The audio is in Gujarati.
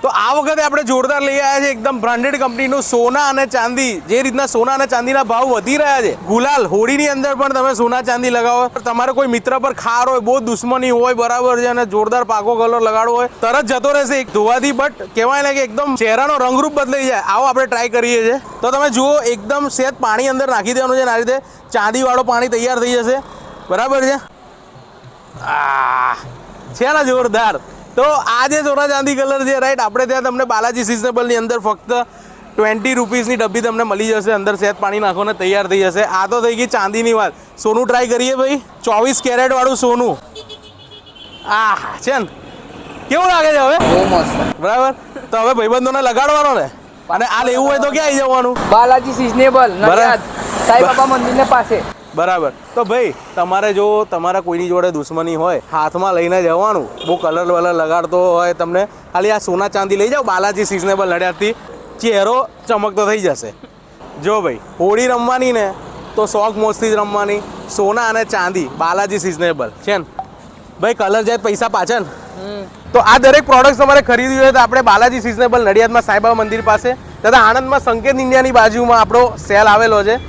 તો આ વખતે આપણે જોરદાર લઈ આવ્યા છે એકદમ બ્રાન્ડેડ કંપનીનું સોના અને ચાંદી. જે રીતના સોના અને ચાંદીના ભાવ વધી રહ્યા છે, ગુલાલ હોળીની અંદર પણ તમે સોના ચાંદી લગાવો. તમારે કોઈ મિત્ર પર ખાર હોય, બહુ દુશ્મની હોય, બરાબર છે, અને જોરદાર પાકો કલર લગાડવો હોય, તરત જતો રહેશે એક ધોવાથી. બટ કહેવાય ને કે એકદમ ચહેરાનો રંગરૂપ બદલાઈ જાય. આવો આપણે ટ્રાય કરીએ છીએ. તો તમે જુઓ, એકદમ સહેજ પાણી અંદર નાખી દેવાનું છે. આ રીતે ચાંદીવાળો પાણી તૈયાર થઈ જશે, બરાબર છે. છે ને જોરદાર. તો આ જે સોના ચાંદી કલર છે, રાઈટ, આપણે ત્યાં તમને બાલાજી સિઝનેબલની અંદર ફક્ત 20 રૂપીસની ડબ્બી તમને મળી જશે. અંદર સહેજ પાણી નાખો ને તૈયાર થઈ જશે. આ તો થઈ ગઈ ચાંદીની વાત. સોનું ટ્રાય કરીએ ભાઈ. 24 કેરેટ વાળું સોનું. છે ને, કેવું લાગે છે હવે? બહુ મસ્ત. બરાબર. તો હવે ભાઈબંધોને લગાડવાનો ને, અને આ લેવું હોય તો ક્યાં આવી જવાનું? બાલાજી સિઝનેબલ નડિયાદ સાંઈબાબા મંદિરની પાસે. બરાબર. તો ભાઈ, તમારે જો તમારા કોઈની જોડે દુશ્મની હોય, હાથમાં લઈને જવાનું. બહુ કલર વલર લગાડતો હોય તમને, ખાલી આ સોના ચાંદી લઈ જાઓ બાલાજી સિઝનેબલ નડિયાદથી, ચહેરો ચમકતો થઈ જશે. જો ભાઈ, હોળી રમવાની ને તો શોખ મોજથી જ રમવાની. સોના અને ચાંદી બાલાજી સિઝનેબલ છે ને ભાઈ. કલર જાય પૈસા પાછા ને. તો આ દરેક પ્રોડક્ટ તમારે ખરીદવી હોય તો આપણે બાલાજી સિઝનેબલ નડિયાદમાં સાંઈબાબા મંદિર પાસે તથા આણંદમાં સંકેત ઇન્ડિયાની બાજુમાં આપણો સેલ આવેલો છે.